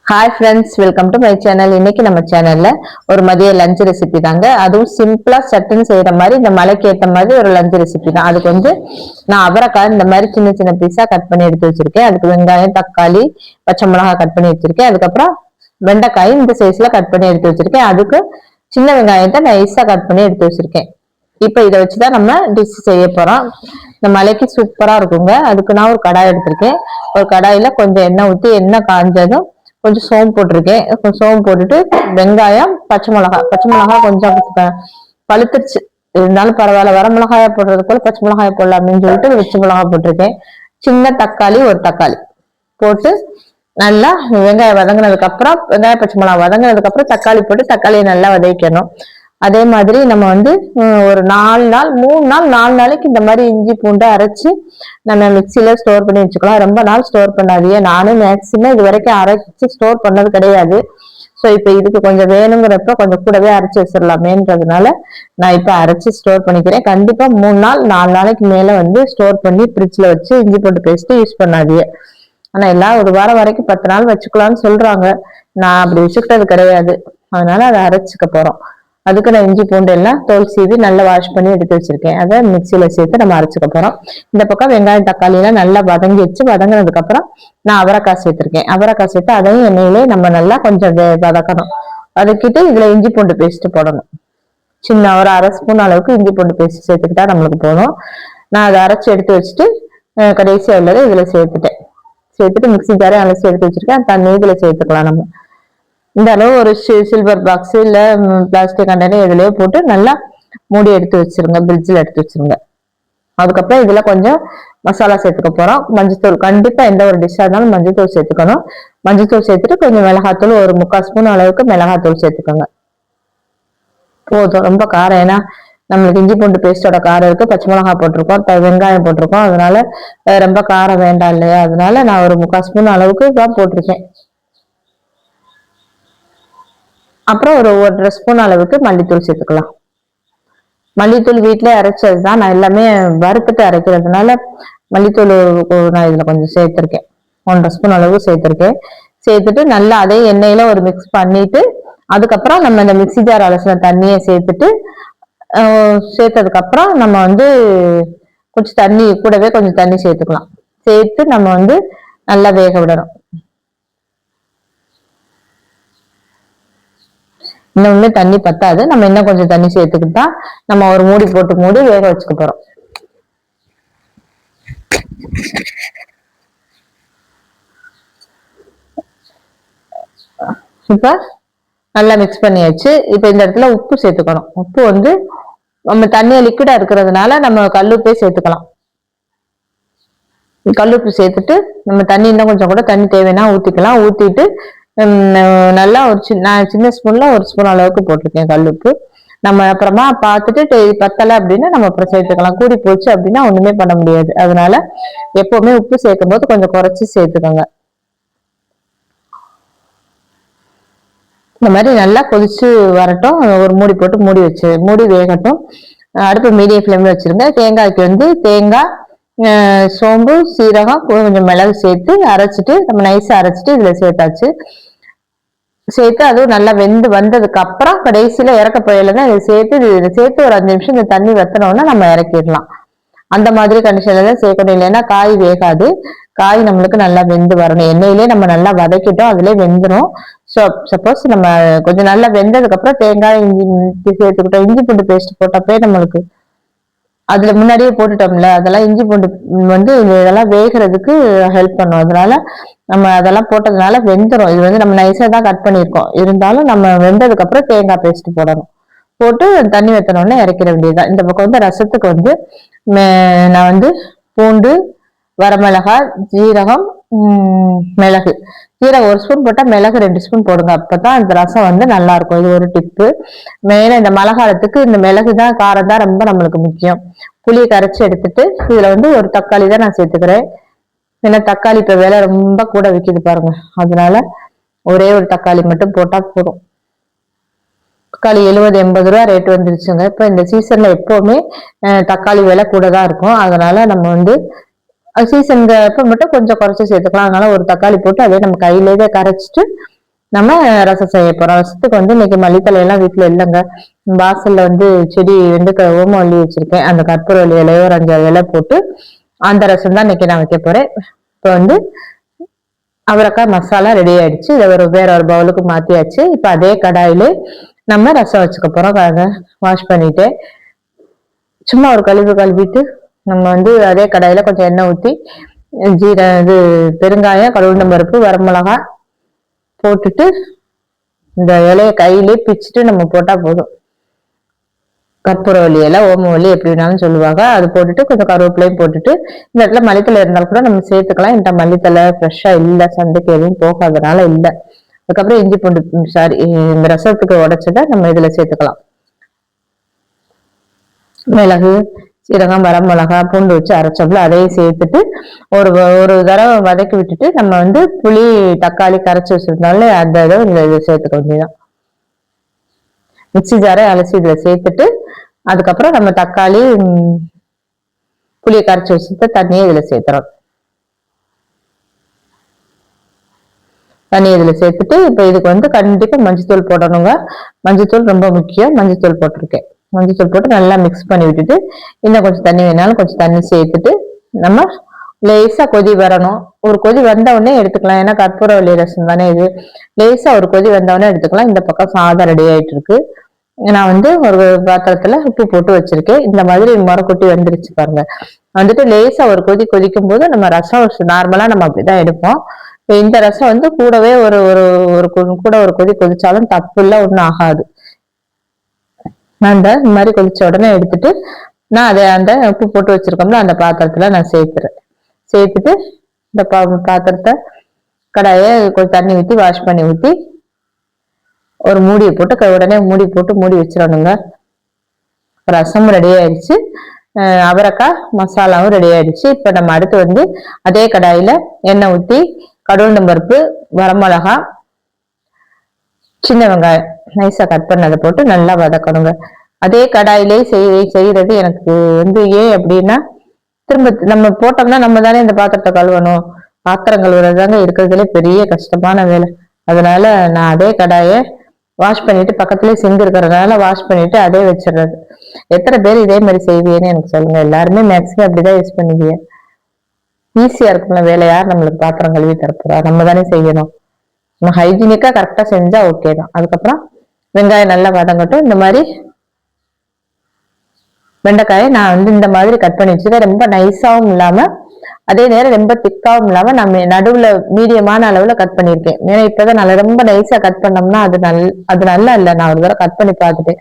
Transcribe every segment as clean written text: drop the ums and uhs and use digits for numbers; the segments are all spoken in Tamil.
Hi friends, welcome to my channel. இன்னைக்கு நம்ம சேனல்ல ஒரு மதிய லஞ்ச் ரெசிபி தாங்க. அதுவும் சிம்பிளா சட்டுன்னு செய்யற மாதிரி, இந்த மலைக்கு ஏற்ற மாதிரி ஒரு லஞ்ச் ரெசிபி தான். அதுக்கு நான் அவரைக்காய் இந்த மாதிரி சின்ன சின்ன பீஸா கட் பண்ணி எடுத்து வச்சிருக்கேன். அதுக்கு வெங்காயம், தக்காளி, பச்சை மிளகாய் கட் பண்ணி வச்சிருக்கேன். அதுக்கப்புறம் வெண்டைக்காய் இந்த சைஸ்ல கட் பண்ணி எடுத்து வச்சிருக்கேன். அதுக்கு சின்ன வெங்காயத்தை நைஸா கட் பண்ணி எடுத்து வச்சிருக்கேன். இப்ப இதை வச்சுதான் நம்ம டிஷ் செய்ய போறோம். இந்த மலைக்கு சூப்பரா இருக்குங்க. அதுக்கு நான் ஒரு கடாய் எடுத்திருக்கேன். ஒரு கடாயில கொஞ்சம் எண்ணெய் ஊற்றி எண்ணெய் காஞ்சதும் கொஞ்சம் சோம்பு போட்டிருக்கேன். சோம்பு போட்டுட்டு வெங்காயம், பச்சை மிளகாய் கொஞ்சம் பழுத்துருச்சு இருந்தாலும் பரவாயில்ல, வர மிளகாய போடுறது போல பச்சை மிளகாய போடலாம் அப்படின்னு சொல்லிட்டு பச்சை மிளகாய் போட்டிருக்கேன். சின்ன தக்காளி, ஒரு தக்காளி போட்டு நல்லா வெங்காயம் வதங்கினதுக்கு அப்புறம், வெங்காயம் பச்சை மிளகாய் வதங்கினதுக்கு அப்புறம் தக்காளி போட்டு தக்காளியை நல்லா வதக்கணும். அதே மாதிரி நம்ம ஒரு 4 நாளைக்கு இந்த மாதிரி இஞ்சி பூண்டு அரைச்சு நம்ம மிக்சியில ஸ்டோர் பண்ணி வச்சுக்கலாம். ரொம்ப நாள் ஸ்டோர் பண்ணாதீங்க. நானும் மேக்சிமம் இது வரைக்கும் அரைச்சு ஸ்டோர் பண்ணது கிடையாது. ஸோ இப்போ இதுக்கு கொஞ்சம் வேணுங்கிறப்ப கொஞ்சம் கூடவே அரைச்சு வச்சிடலாமேன்றதுனால நான் இப்போ அரைச்சு ஸ்டோர் பண்ணிக்கிறேன். கண்டிப்பா 4 நாளைக்கு மேல ஸ்டோர் பண்ணி ஃப்ரிட்ஜ்ல வச்சு இஞ்சி பூண்டு பேஸ்ட் யூஸ் பண்ணாதீங்க. ஆனா எல்லாம் ஒரு வாரம் வரைக்கும் 10 நாள் வச்சுக்கலாம்னு சொல்றாங்க. நான் அப்படி வச்சுக்கிட்டது கிடையாது. அதனால அதை அரைச்சுக்க போறோம். அதுக்கு நான் இஞ்சி பூண்டு எல்லாம் தோல் சீவி நல்லா வாஷ் பண்ணி எடுத்து வச்சிருக்கேன். அதை மிக்சியில சேர்த்து நம்ம அரைச்சுக்க போறோம். இந்த பக்கம் வெங்காயம், தக்காளி எல்லாம் நல்லா வதங்கினதுக்கு அப்புறம் நான் அவரைக்காய் சேர்த்திருக்கேன். அவரைக்காய் சேர்த்து அதையும் எண்ணெயிலே நம்ம நல்லா கொஞ்சம் வதக்கணும். வதக்கிட்டு இதுல இஞ்சி பூண்டு பேஸ்ட் போடணும். சின்ன ஒரு 1/2 ஸ்பூன் அளவுக்கு இஞ்சி பூண்டு பேஸ்ட் சேர்த்துக்கிட்டா நம்மளுக்கு போதும். நான் அதை அரைச்சு எடுத்து வச்சுட்டு கடைசியா உள்ளதை இதுல சேர்த்துட்டு மிக்சி ஜாரை அலசி எடுத்து வச்சிருக்கேன். தண்ணி இதுல சேர்த்துக்கலாம். நம்ம இந்த அளவு ஒரு சில்வர் பாக்ஸ் இல்ல பிளாஸ்டிக் கண்டெய்னர் இதுலயே போட்டு நல்லா மூடி எடுத்து வச்சிருங்க. பிரிட்ஜில் எடுத்து வச்சிருங்க. அதுக்கப்புறம் இதுல கொஞ்சம் மசாலா சேர்த்துக்க போறோம். மஞ்சத்தூள், கண்டிப்பா எந்த ஒரு டிஷ்ஷா இருந்தாலும் மஞ்சத்தூள் சேர்த்துக்கணும். மஞ்சத்தூள் சேர்த்துட்டு கொஞ்சம் மிளகாத்தூள், ஒரு 3/4 ஸ்பூன் அளவுக்கு மிளகாத்தூள் சேர்த்துக்கோங்க. போதும். ரொம்ப காரம், ஏன்னா நம்மளுக்கு இஞ்சி பூண்டு பேஸ்டோட காரம் இருக்கு, பச்சை மிளகாய் போட்டிருக்கோம், வெங்காயம் போட்டிருக்கோம். அதனால ரொம்ப காரம் வேண்டாம் இல்லையா? அதனால நான் ஒரு 3/4 ஸ்பூன் அளவுக்கு தான் போட்டிருக்கேன். அப்புறம் ஒரு 1/2 ஸ்பூன் அளவுக்கு மல்லித்தூள் சேர்த்துக்கலாம். மல்லித்தூள் வீட்டிலே அரைச்சதுதான். நான் எல்லாமே வறுத்துட்டு அரைக்கிறதுனால மல்லித்தூள் நான் இதுல கொஞ்சம் சேர்த்திருக்கேன். 1/2 ஸ்பூன் அளவு சேர்த்திருக்கேன். சேர்த்துட்டு நல்லா அதே எண்ணெயில ஒரு மிக்ஸ் பண்ணிட்டு, அதுக்கப்புறம் நம்ம இந்த மிக்சி ஜார் அலசின தண்ணியை சேர்த்ததுக்கு அப்புறம் நம்ம கொஞ்சம் தண்ணி கூடவே கொஞ்சம் தண்ணி சேர்த்துக்கலாம். சேர்த்து நம்ம நல்லா வேக விடணும். இன்னுமே தண்ணி பத்தாது. நம்ம இன்னும் கொஞ்சம் தண்ணி சேர்த்துக்கிட்டா நம்ம ஒரு மூடி போட்டு வேக வச்சுக்க போறோம். இப்ப நல்லா மிக்ஸ் பண்ணியாச்சு. இப்ப இந்த இடத்துல உப்பு சேர்த்துக்கணும். உப்பு நம்ம தண்ணியை லிக்விடா இருக்கிறதுனால நம்ம கல்லுப்பே சேர்த்துக்கலாம். கல்லுப்பு சேர்த்துட்டு நம்ம தண்ணி இன்னும் கொஞ்சம் கூட தண்ணி தேவைன்னா ஊத்திக்கலாம். ஊத்திட்டு நல்லா ஒரு சின்ன ஸ்பூன்ல 1 ஸ்பூன் அளவுக்கு போட்டிருக்கேன் கல்லுப்பு. நம்ம அப்புறமா பார்த்துட்டு பத்தலை அப்படின்னா நம்ம அப்புறம் சேர்த்துக்கலாம். கூடி போச்சு அப்படின்னா ஒண்ணுமே பண்ண முடியாது. அதனால எப்பவுமே உப்பு சேர்க்கும் போது கொஞ்சம் குறைச்சி சேர்த்துக்கோங்க. இந்த மாதிரி நல்லா கொதிச்சு வரட்டும். ஒரு மூடி போட்டு மூடி வேகட்டும். அடுப்பு மீடியம் ஃப்ளேம்ல வச்சிருங்க. தேங்காய்க்கு தேங்காய், சோம்பு, சீரகம், கொஞ்சம் மிளகு சேர்த்து அரைச்சிட்டு நம்ம நைஸா அரைச்சிட்டு இதுல சேர்த்து அதுவும் நல்லா வெந்து வந்ததுக்கு அப்புறம் கடைசியில இறக்க போயில இதை சேர்த்து ஒரு 5 நிமிஷம் இந்த தண்ணி வத்தனோம்னா நம்ம இறக்கிடலாம். அந்த மாதிரி கண்டிஷன்ல தான் சேர்க்கணும். இல்லைன்னா காய் வேகாது. காய் நம்மளுக்கு நல்லா வெந்து வரணும். எண்ணெயிலே நம்ம நல்லா வதக்கிட்டோம், அதுலயே வெந்துடும். சப்போஸ் நம்ம கொஞ்சம் நல்லா வெந்ததுக்கு அப்புறம் தேங்காய், இஞ்சி சேர்த்துக்கிட்டோம். இஞ்சி பூண்டு பேஸ்ட் போட்டப்பே நம்மளுக்கு அதுல முன்னாடியே போட்டுட்டோம்ல, அதெல்லாம் இஞ்சி பூண்டு இதெல்லாம் வேகிறதுக்கு ஹெல்ப் பண்ணும். அதனால நம்ம அதெல்லாம் போட்டதுனால வெந்துடும். இது நம்ம நைஸா தான் கட் பண்ணியிருக்கோம். இருந்தாலும் நம்ம வெந்ததுக்கு அப்புறம் தேங்காய் பேஸ்ட் போடணும். போட்டு தண்ணி வைத்தனோடனே இறக்கிற வேண்டியதுதான். இந்த பக்கம் ரசத்துக்கு நான் பூண்டு, வரமிளகாய், ஜீரகம், மிளகு. ஜீரகம் 1 ஸ்பூன் போட்டா மிளகு 2 ஸ்பூன் போடுங்க. அப்பதான் இந்த ரசம் நல்லா இருக்கும். இது ஒரு டிப்பு. மெயினா இந்த மழை காலத்துக்கு இந்த மிளகு தான், காரம் தான் ரொம்ப நம்மளுக்கு முக்கியம். புளியை கரைச்சி எடுத்துட்டு இதுல ஒரு தக்காளி தான் நான் சேர்த்துக்கிறேன். ஏன்னா தக்காளி இப்ப விலை ரொம்ப கூட விற்கிது பாருங்க. அதனால ஒரே ஒரு தக்காளி மட்டும் போட்டா போதும். தக்காளி 70-80 ரூபா ரேட் வந்துருச்சுங்க. இப்ப இந்த சீசன்ல எப்பவுமே தக்காளி விலை கூட தான் இருக்கும். அதனால நம்ம சீசனுக்கு அப்ப மட்டும் கொஞ்சம் குறைச்சி சேர்த்துக்கலாம். அதனால ஒரு தக்காளி போட்டு அதே நம்ம கையிலேயே கரைச்சிட்டு நம்ம ரசம் செய்ய போறோம். ரசத்துக்கு வந்து இன்னைக்கு மல்லித்தலை எல்லாம் வீட்டுல இல்லைங்க. வாசல்ல வந்து செடி வந்து ஓமவல்லி வச்சிருக்கேன். அந்த கற்பூரவள்ளி இலையோ ஒரு 5 இலை போட்டு அந்த ரசம் தான் இன்னைக்கு நான் வைக்க போறேன். இப்போ வந்து அவரைக்காய் மசாலா ரெடி ஆயிடுச்சு. இதை வேற ஒரு பவுலுக்கு மாத்தியாச்சு. இப்ப அதே கடாயில நம்ம ரசம் வச்சுக்க போறோம். வாஷ் பண்ணிட்டு சும்மா ஒரு கழுவிட்டு நம்ம வந்து அதே கடாயில கொஞ்சம் எண்ணெய் ஊத்தி இது பெருங்காயம், கடுகுளுத்தம் பருப்பு, வரமிளகாய் போட்டுட்டு இந்த இலைய கையிலே பிச்சுட்டு நம்ம போட்டா போதும். கற்பூரவள்ளி இலை, ஓமவல்லி எப்படி வேணாலும் சொல்லுவாங்க. அது போட்டுட்டு கொஞ்சம் கருவேப்பிலையும் போட்டுட்டு இந்த இடத்துல மல்லித்தலை இருந்தாலும் கூட நம்ம சேர்த்துக்கலாம். இந்த மல்லித்தலை ஃப்ரெஷ்ஷா இல்ல, சந்தைக்கு எதுவும் போகாதனால இல்ல. அதுக்கப்புறம் இஞ்சி பூண்டு இந்த ரசத்துக்கு உடைச்சதை நம்ம இதுல சேர்த்துக்கலாம். மிளகு, சீரகம், வரமிளகா, பூண்டு வச்சு அரைச்சோம்ல அதையும் சேர்த்துட்டு ஒரு தடவை வதக்கி விட்டுட்டு நம்ம வந்து புளி, தக்காளி கரைச்சி வச்சிருந்தாலும் அந்த இதை இதை சேர்த்துக்க வேண்டியதான். மிக்சி ஜாரை அலசி இதுல சேர்த்துட்டு அதுக்கப்புறம் நம்ம தக்காளி, புளியை கரைச்சி வச்சுட்டு தண்ணியை இதுல சேர்த்துறோம். தண்ணி இதுல சேர்த்துட்டு இப்ப இதுக்கு வந்து கண்டிப்பா மஞ்சத்தூள் போடணுங்க. மஞ்சத்தூள் ரொம்ப முக்கியம். மஞ்சத்தூள் போட்டிருக்கேன். மஞ்சத்தூள் போட்டு நல்லா மிக்ஸ் பண்ணி விட்டுட்டு இன்னும் கொஞ்சம் தண்ணி வேணாலும் கொஞ்சம் தண்ணி சேர்த்துட்டு நம்ம லேசா கொதி வரணும். ஒரு கொதி வந்த உடனே எடுத்துக்கலாம். ஏன்னா கற்பூரவள்ளி ரசம் தானே இது. லேசா ஒரு கொதி வந்த உடனே எடுத்துக்கலாம். இந்த பக்கம் சாதம் ரெடி ஆயிட்டு இருக்கு. நான் வந்து ஒரு பாத்திரத்துல உப்பு போட்டு வச்சிருக்கேன். இந்த மாதிரி முறைக்குட்டி வந்துருச்சு பாருங்க. வந்துட்டு லேசா ஒரு கொதிக்கும் போது நம்ம ரசம் நார்மலா நம்ம அப்படிதான் எடுப்போம். இந்த ரசம் வந்து கூடவே ஒரு ஒரு கூட ஒரு கொதிச்சாலும் தப்பு இல்ல, ஒண்ணும் ஆகாது. நான் இந்த மாதிரி கொதிச்ச உடனே எடுத்துட்டு நான் அதை அந்த உப்பு போட்டு வச்சிருக்கோம்ல அந்த பாத்திரத்துல நான் சேர்த்துட்டு இந்த பாத்திரத்தை கடாயை கொஞ்சம் தண்ணி ஊற்றி வாஷ் பண்ணி ஊற்றி ஒரு மூடியை போட்டு உடனே மூடி வச்சிடணுங்க. ரசமும் ரெடி ஆயிடுச்சு, அவரைக்காய் மசாலாவும் ரெடி ஆயிடுச்சு. இப்ப நம்ம அடுத்து வந்து அதே கடாயில எண்ணெய் ஊற்றி கடுகுளுத்தம் பருப்பு, வரமிளகா, சின்ன வெங்காயம் நைஸா கட் பண்ணதை போட்டு நல்லா வதக்கணுங்க. அதே கடாயிலே செய்யறது எனக்கு வந்து ஏன் அப்படின்னா திரும்ப நம்ம போட்டோம்னா நம்ம தானே இந்த பாத்திரத்தை கழுவணும். பாத்திரம் கழுவுறதுதாங்க இருக்கிறதுல பெரிய கஷ்டமான வேலை. அதனால நான் அதே கடாயை வாஷ் பண்ணிட்டு பக்கத்துலயே சிங்க் இருக்கிறதுனால வாஷ் பண்ணிட்டு அதே வச்சிடுறது. எத்தனை பேர் இதே மாதிரி செய்வீங்கன்னு எனக்கு சொல்லுங்க. எல்லாருமே மேக்ஸிமம் அப்படிதான் யூஸ் பண்ணுவீங்க. ஈஸியா இருக்கும்ல வேலை. யார் நம்மளுக்கு பாத்திரம் கழுவி தரப்போறா? நம்ம தானே செய்யணும். நம்ம ஹைஜீனிக்கா கரெக்டா செஞ்சா ஓகே தான். அதுக்கப்புறம் வெங்காயம் நல்லா வதங்கட்டும். இந்த மாதிரி வெண்டைக்காயை நான் வந்து இந்த மாதிரி கட் பண்ணி வச்சுருக்கேன். ரொம்ப நைஸாவும் இல்லாம அதே நேரம் ரொம்ப திக்காவும் இல்லாம நம்ம நடுவுல மீடியமான அளவுல கட் பண்ணியிருக்கேன். ஏன்னா இப்பதான் நல்லா ரொம்ப நைஸா கட் பண்ணோம்னா அது நல்லா இல்லை. நான் ஒரு தடவை கட் பண்ணி பார்த்துட்டேன்.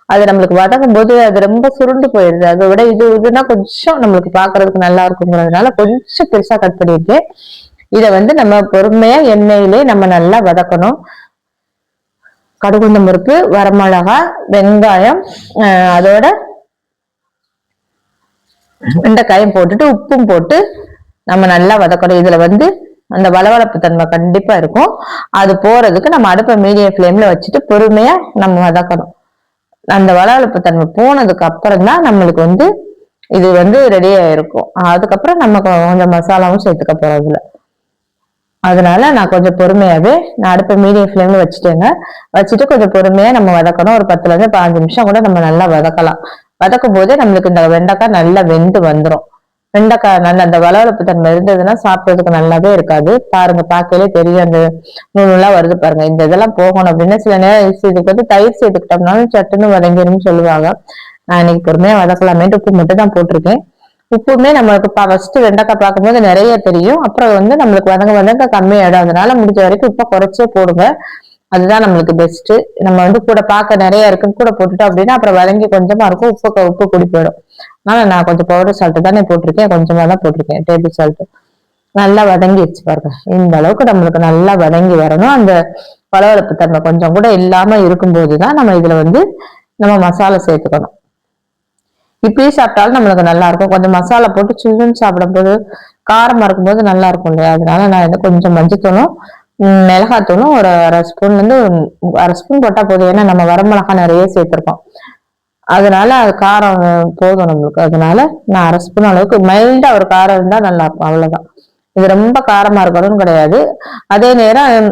அது நம்மளுக்கு வதங்கும் போது அது ரொம்ப சுருண்டு போயிருது. அதை விட இதுனா கொஞ்சம் நம்மளுக்கு பாக்குறதுக்கு நல்லா இருக்குங்கிறதுனால கொஞ்சம் பெருசா கட் பண்ணியிருக்கேன். இதை வந்து நம்ம பொறுமையா எண்ணெயிலே நம்ம நல்லா வதக்கணும். கடுகுளுத்தம் பருப்பு, வரமிளகா, வெங்காயம், அதோட வெண்டைக்காயும் போட்டுட்டு உப்பும் போட்டு நம்ம நல்லா வதக்கணும். இதுல வந்து அந்த வளவளப்பு தன்மை கண்டிப்பா இருக்கும். அது போறதுக்கு நம்ம அடுப்பை மீடியம் ஃப்ளேம்ல வச்சுட்டு பொறுமையா நம்ம வதக்கணும். அந்த வளவளப்பு தன்மை போனதுக்கு அப்புறம் தான் நம்மளுக்கு வந்து இது வந்து ரெடி ஆயிருக்கும். அதுக்கப்புறம் நம்ம கொஞ்சம் மசாலாவும் சேர்த்துக்க போறோம் இதுல. அதனால நான் கொஞ்சம் பொறுமையாவே நான் அடுப்பை மீடியம் ஃப்ளேம்ல வச்சுட்டு கொஞ்சம் பொறுமையா நம்ம வதக்கணும். ஒரு 10ல இருந்து 15 நிமிஷம் கூட நம்ம நல்லா வதக்கலாம். வதக்கும் போதே நம்மளுக்கு இந்த வெண்டைக்காய் நல்லா வெந்து வந்துடும். வெண்டைக்காய் நல்ல அந்த வளவளப்பு தன்மை இருந்ததுன்னா சாப்பிட்றதுக்கு நல்லாவே இருக்காது. பாருங்க, பார்க்கலே தெரியும் அந்த நூலெல்லாம் வருது பாருங்க. இந்த இதெல்லாம் போகணும் அப்படின்னா சில நேரம் இதுக்கு வந்து தயிர் சேர்த்துக்கிட்டோம்னாலும் சட்டுன்னு வதங்கிடும் சொல்லுவாங்க. நான் இன்னைக்கு பொறுமையா வதக்கலாமேட்டு உப்பு மட்டும் தான் போட்டிருக்கேன். உப்புமே நம்மளுக்கு ஃபர்ஸ்ட் வெண்டைக்காய் பார்க்கும்போது நிறைய தெரியும். அப்புறம் வந்து நம்மளுக்கு வதங்க கம்மியாயிடும். அதனால முடிஞ்ச வரைக்கும் உப்பை குறைச்சே போடுங்க. அதுதான் நம்மளுக்கு பெஸ்ட். நம்ம வந்து கூட பார்க்க நிறைய இருக்குன்னு கூட போட்டுட்டோம் அப்படின்னா அப்புறம் வதங்கி கொஞ்சமா இருக்கும், உப்பு கூடி போயிடும். அதனால நான் கொஞ்சம் பவுடர் சால்ட் தானே போட்டிருக்கேன், கொஞ்சமா தான் போட்டிருக்கேன், டேபிள் சால்ட். நல்லா வதங்கி வச்சு பாருங்க. இந்த அளவுக்கு நம்மளுக்கு நல்லா வதங்கி வரணும். அந்த வளவளப்பு தன்மை கொஞ்சம் கூட இல்லாம இருக்கும்போதுதான் நம்ம இதுல வந்து நம்ம மசாலா சேர்த்துக்கணும். இப்படியே சாப்பிட்டாலும் நம்மளுக்கு நல்லா இருக்கும். கொஞ்சம் மசாலா போட்டு சில்லுன்னு சாப்பிடும் போது காரமா இருக்கும்போது நல்லா இருக்கும் இல்லையா? அதனால நான் இதை கொஞ்சம் மஞ்சத்தூளும் மிளகாத்தூளும் ஒரு 1/2 ஸ்பூன்ல இருந்து 1/2 ஸ்பூன் போட்டா போதும். ஏன்னா நம்ம வரமிளகாய் நிறைய சேர்த்திருக்கோம். அதனால அது காரம் போதும் நம்மளுக்கு. அதனால நான் 1/2 ஸ்பூன் அளவுக்கு மைல்டா ஒரு காரம் இருந்தா நல்லா இருக்கும். அவ்வளவுதான். இது ரொம்ப காரமா இருக்கணும்னு கிடையாது. அதே நேரம்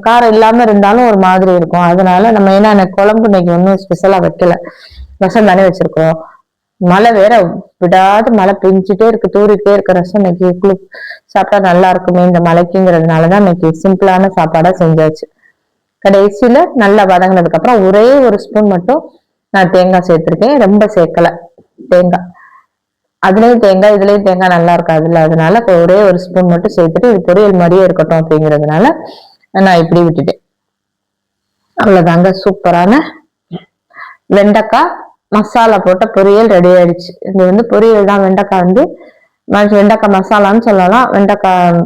காரம் இல்லாம இருந்தாலும் ஒரு மாதிரி இருக்கும். அதனால நம்ம ஏன்னா குழம்பு இன்னைக்கு ஒன்றும் ஸ்பெஷலா வைக்கல, ரசம் தானே வச்சிருக்கோம். மழை வேற விடாது மழை பெஞ்சிட்டே இருக்கு, தூரிட்டே இருக்க. ரசம் இன்னைக்கு சாப்பிட்டா நல்லா இருக்குமே இந்த மழைக்குங்கிறதுனாலதான் இன்னைக்கு சிம்பிளான சாப்பாடா செஞ்சாச்சு. கடைசியில நல்லா வதங்கினதுக்கு அப்புறம் ஒரே ஒரு ஸ்பூன் மட்டும் நான் தேங்காய் சேர்த்திருக்கேன், ரொம்ப சேர்க்கல. தேங்காய் அதுலயும் தேங்காய் இதுலயும் தேங்காய் நல்லா இருக்காதுல்ல, அதனால ஒரே ஒரு ஸ்பூன் மட்டும் சேர்த்துட்டு இது பொரியல் மாதிரியே இருக்கட்டும் அப்படிங்கிறதுனால நான் இப்படி விட்டுட்டேன். அவ்வளவுதாங்க, சூப்பரான வெண்டைக்காய் மசாலா போட்ட பொரியல் ரெடி ஆயிடுச்சு. இது பொரியல் தான், வெண்டைக்காய் வெண்டைக்காய் மசாலான்னு சொல்லலாம், வெண்டைக்காய்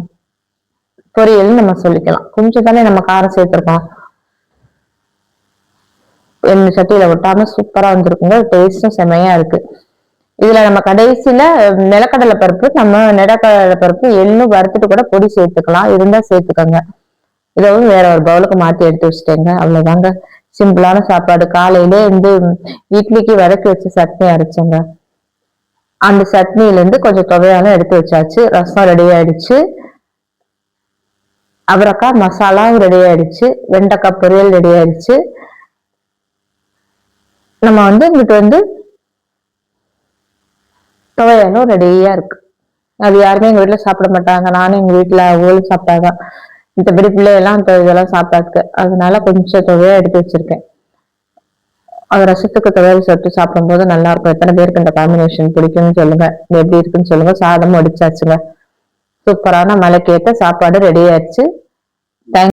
பொரியல்னு நம்ம சொல்லிக்கலாம். கொஞ்சம் தானே நம்ம காரம் சேர்த்திருக்கோம். எண்ணெய் சட்டியில ஒட்டாம சூப்பரா வந்திருக்குங்க, டேஸ்டும் செமையா இருக்கு. இதுல நம்ம கடைசியில நிலக்கடலை பருப்பு, நம்ம நிலக்கடலை பருப்பு எள்ளும் வறுத்துட்டு கூட பொடி சேர்த்துக்கலாம், இருந்தா சேர்த்துக்கோங்க. இதவும் வேற ஒரு பவுலுக்கு மாத்தி எடுத்து வச்சுட்டேங்க. அவ்வளவுதாங்க, சிம்பிளான சாப்பாடு. காலையிலே இட்லிக்கு வதக்கி வச்சு சட்னி அரைச்சேங்க, அந்த சட்னியில இருந்து கொஞ்சம் துவையாலும் எடுத்து வச்சாச்சு. ரசம் ரெடி ஆயிடுச்சு, அவரைக்காய் மசாலாவும் ரெடி ஆயிடுச்சு, வெண்டைக்காய் பொரியல் ரெடி ஆயிடுச்சு. நம்ம இங்கிட்டு துவையாலும் ரெடியா இருக்கு. அது யாருமே எங்க வீட்டுல சாப்பிட மாட்டாங்க, நானும் எங்க வீட்டுல அவங்களும் சாப்பிட்டாங்க. மத்தபடி பிள்ளையெல்லாம் இதெல்லாம் சாப்பிட்டாக்கு, அதனால கொஞ்சம் துவையா எடுத்து வச்சிருக்கேன். அது ரசத்துக்கு துவையல் சொட்டு சாப்பிடும்போது நல்லா இருக்கும். எத்தனை பேருக்கு இந்த காம்பினேஷன் பிடிக்கும்னு சொல்லுங்க, எப்படி இருக்குன்னு சொல்லுங்க. சாதமும் அடிச்சாச்சுங்க, சூப்பரான மழைக்கேத்த சாப்பாடு ரெடி ஆயிடுச்சு.